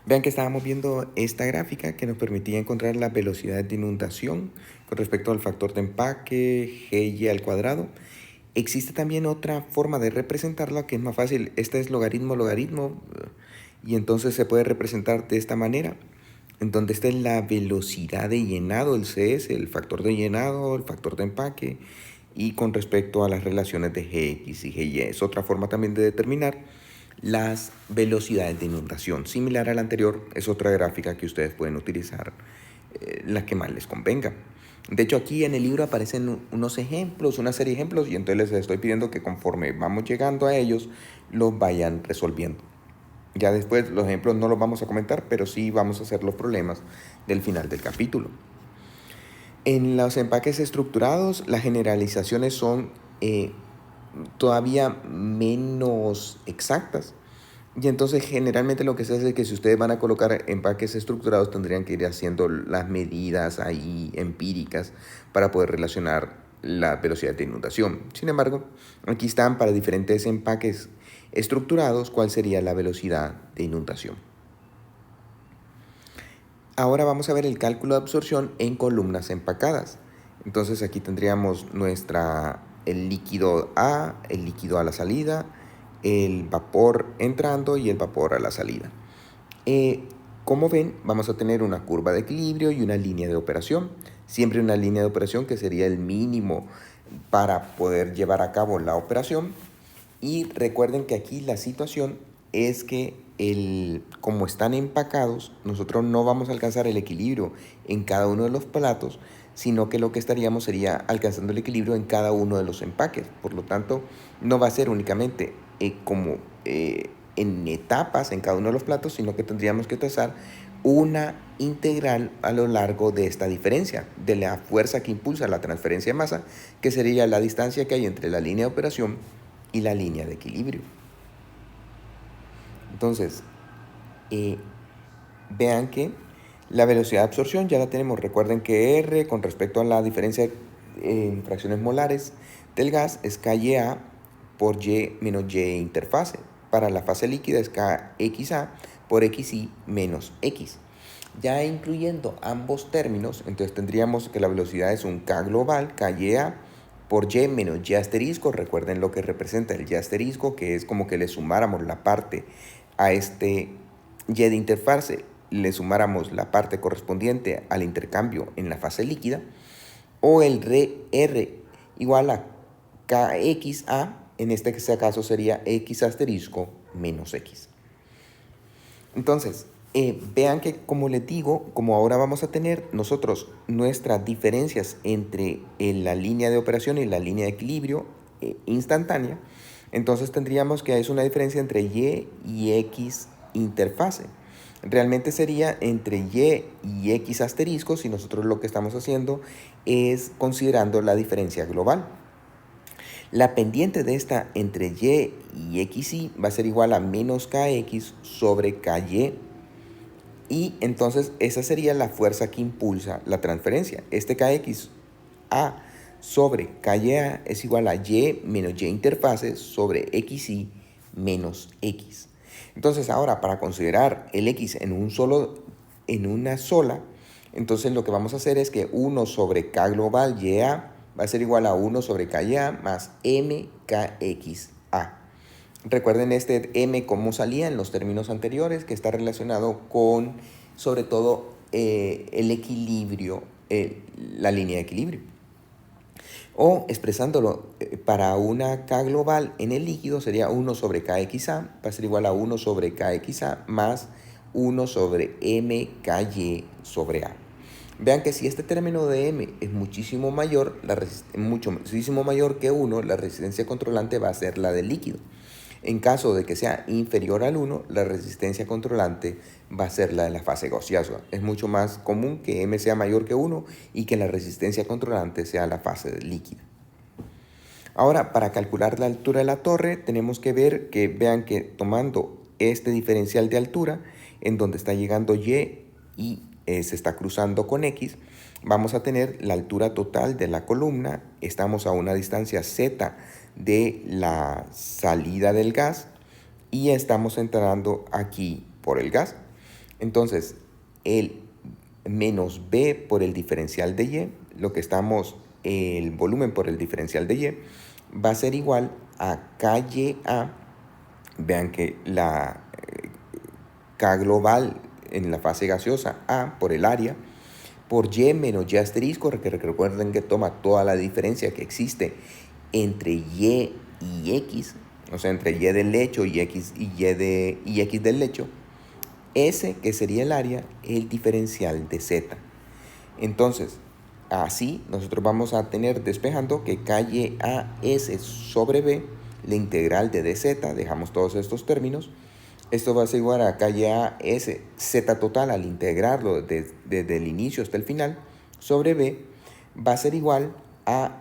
Vean que estábamos viendo esta gráfica que nos permitía encontrar la velocidad de inundación con respecto al factor de empaque GY al cuadrado. Existe también otra forma de representarla que es más fácil. Esta es logaritmo y entonces se puede representar de esta manera, en donde esta es la velocidad de llenado, el CS, el factor de llenado, el factor de empaque, y con respecto a las relaciones de Gx y Gy. Es otra forma también de determinar las velocidades de inundación. Similar a la anterior, es otra gráfica que ustedes pueden utilizar, la que más les convenga. De hecho, aquí en el libro aparecen unos ejemplos, una serie de ejemplos, y entonces les estoy pidiendo que conforme vamos llegando a ellos, los vayan resolviendo. Ya después los ejemplos no los vamos a comentar, pero sí vamos a hacer los problemas del final del capítulo. En los empaques estructurados, las generalizaciones son todavía menos exactas. Y entonces generalmente lo que se hace es que si ustedes van a colocar empaques estructurados tendrían que ir haciendo las medidas ahí empíricas para poder relacionar la velocidad de inundación. Sin embargo, aquí están para diferentes empaques estructurados cuál sería la velocidad de inundación. Ahora vamos a ver el cálculo de absorción en columnas empacadas. Entonces aquí tendríamos el líquido a la salida, el vapor entrando y el vapor a la salida. Como ven, vamos a tener una curva de equilibrio y una línea de operación. Siempre una línea de operación que sería el mínimo para poder llevar a cabo la operación. Y recuerden que aquí la situación es que como están empacados, nosotros no vamos a alcanzar el equilibrio en cada uno de los platos, sino que lo que estaríamos sería alcanzando el equilibrio en cada uno de los empaques. Por lo tanto, no va a ser únicamente como en etapas en cada uno de los platos, sino que tendríamos que trazar una integral a lo largo de esta diferencia, de la fuerza que impulsa la transferencia de masa, que sería la distancia que hay entre la línea de operación y la línea de equilibrio. Entonces, vean que la velocidad de absorción ya la tenemos. Recuerden que R con respecto a la diferencia en fracciones molares del gas es KYA por Y menos Y interfase. Para la fase líquida es KXA por XY menos X. Ya incluyendo ambos términos, entonces tendríamos que la velocidad es un K global, KYA, por Y menos Y asterisco. Recuerden lo que representa el Y asterisco, que es como que le sumáramos la parte a este Y de interfase, le sumáramos la parte correspondiente al intercambio en la fase líquida, o el R igual a KXA, en este caso sería X asterisco menos X. Entonces, vean que como les digo, como ahora vamos a tener nosotros nuestras diferencias entre la línea de operación y la línea de equilibrio instantánea, entonces tendríamos que es una diferencia entre Y X interfase. Realmente sería entre Y X asterisco si nosotros lo que estamos haciendo es considerando la diferencia global. La pendiente de esta entre Y y XY va a ser igual a menos KX sobre KY. Y entonces esa sería la fuerza que impulsa la transferencia. Este KXA sobre KYA es igual a Y menos Y interfase sobre XY menos X. Entonces ahora para considerar el X en una sola, entonces lo que vamos a hacer es que 1 sobre K global YA va a ser igual a 1 sobre KYA más MKXA. Recuerden este M cómo salía en los términos anteriores, que está relacionado con, sobre todo, el equilibrio, la línea de equilibrio. O expresándolo para una K global en el líquido sería 1 sobre KXA, va a ser igual a 1 sobre KXA más 1 sobre MKY sobre A. Vean que si este término de M es muchísimo mayor, muchísimo mayor que 1, la resistencia controlante va a ser la del líquido. En caso de que sea inferior al 1, la resistencia controlante va a ser la de la fase gaseosa. Es mucho más común que M sea mayor que 1 y que la resistencia controlante sea la fase líquida. Ahora, para calcular la altura de la torre, tenemos que ver que vean que tomando este diferencial de altura, en donde está llegando Y y se está cruzando con X, vamos a tener la altura total de la columna. Estamos a una distancia Z de la salida del gas y estamos entrando aquí por el gas. Entonces, el menos B por el diferencial de Y, el volumen por el diferencial de Y, va a ser igual a KYA. Vean que la K global en la fase gaseosa, A por el área, por Y menos Y asterisco, que recuerden que toma toda la diferencia que existe entre Y y X, o sea, entre Y del lecho y X del lecho, S, que sería el área, el diferencial de Z. Entonces, así nosotros vamos a tener despejando que KYAS sobre B, la integral de dz, dejamos todos estos términos. Esto va a ser igual a KYAS Z total al integrarlo desde el inicio hasta el final sobre B, va a ser igual a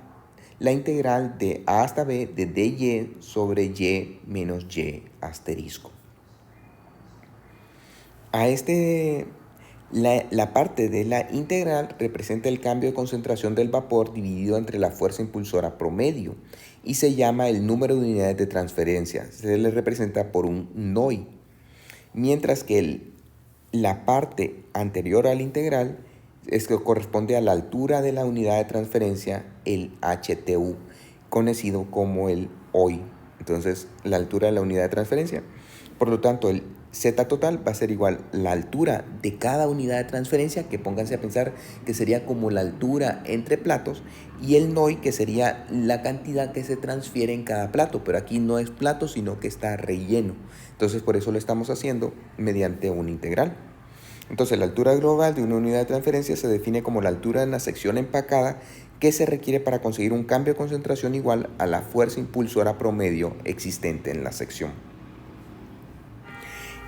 la integral de A hasta B de dy sobre Y menos Y asterisco. La parte de la integral representa el cambio de concentración del vapor dividido entre la fuerza impulsora promedio y se llama el número de unidades de transferencia. Se le representa por un NOI. Mientras que la parte anterior a la integral es que corresponde a la altura de la unidad de transferencia, el HTU, conocido como el OI. Entonces, la altura de la unidad de transferencia. Por lo tanto, el Z total va a ser igual a la altura de cada unidad de transferencia, que pónganse a pensar que sería como la altura entre platos, y el NOI, que sería la cantidad que se transfiere en cada plato, pero aquí no es plato, sino que está relleno. Entonces, por eso lo estamos haciendo mediante una integral. Entonces, la altura global de una unidad de transferencia se define como la altura en la sección empacada que se requiere para conseguir un cambio de concentración igual a la fuerza impulsora promedio existente en la sección.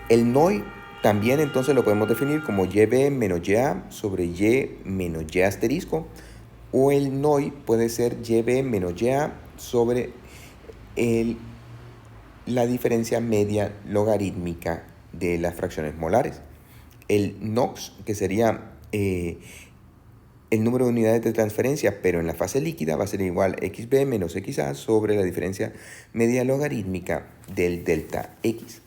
El NOI también entonces lo podemos definir como YB menos YA sobre Y menos Y asterisco, o el NOI puede ser YB menos YA sobre la diferencia media logarítmica de las fracciones molares. El NOx, que sería el número de unidades de transferencia, pero en la fase líquida va a ser igual a XB menos XA sobre la diferencia media logarítmica del delta X.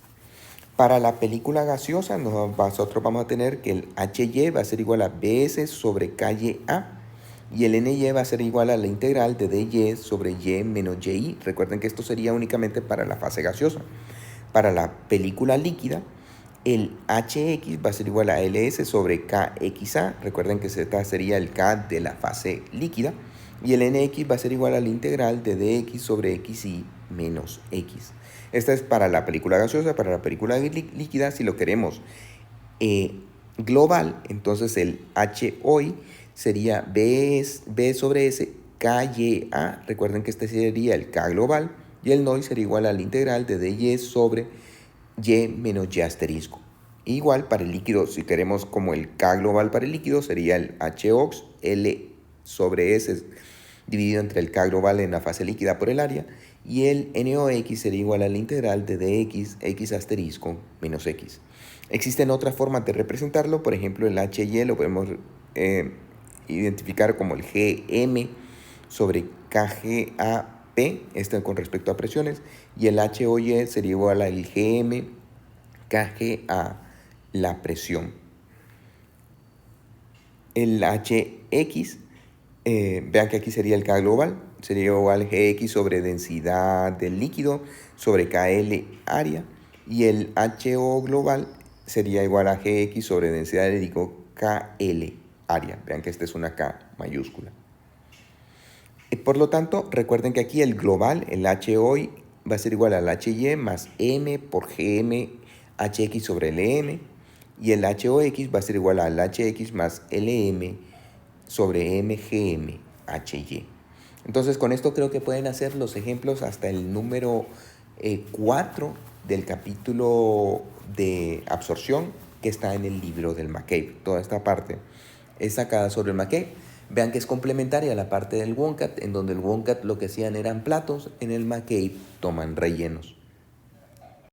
Para la película gaseosa, nosotros vamos a tener que el HY va a ser igual a BS sobre KYA y el NY va a ser igual a la integral de DY sobre Y menos YI. Recuerden que esto sería únicamente para la fase gaseosa. Para la película líquida, el HX va a ser igual a LS sobre KXA. Recuerden que Z sería el K de la fase líquida. Y el NX va a ser igual a la integral de DX sobre XY menos X. Esta es para la película gaseosa. Para la película líquida, si lo queremos global, entonces el HOI sería B sobre S KYA. Recuerden que este sería el K global. Y el NOI sería igual a la integral de DY sobre Y menos Y asterisco. Igual para el líquido, si queremos como el K global para el líquido, sería el HOX L sobre S dividido entre el K global en la fase líquida por el área, y el NOx sería igual a la integral de dx x asterisco menos x. Existen otras formas de representarlo, por ejemplo el HY lo podemos identificar como el GM sobre KGAP, esto con respecto a presiones, y el HOY sería igual al GM KGA, la presión. El HX, vean que aquí sería el K global, sería igual a GX sobre densidad del líquido sobre KL área, y el HO global sería igual a GX sobre densidad del líquido KL área. Vean que esta es una K mayúscula. Por lo tanto, recuerden que aquí el global, el HOI, va a ser igual al HY más M por GM HX sobre LM, y el HOX va a ser igual al HX más LM sobre MGM HY. Entonces, con esto creo que pueden hacer los ejemplos hasta el número 4 del capítulo de absorción que está en el libro del McCabe. Toda esta parte es sacada sobre el McCabe. Vean que es complementaria a la parte del Woonkat, en donde el Woonkat lo que hacían eran platos, en el McCabe toman rellenos.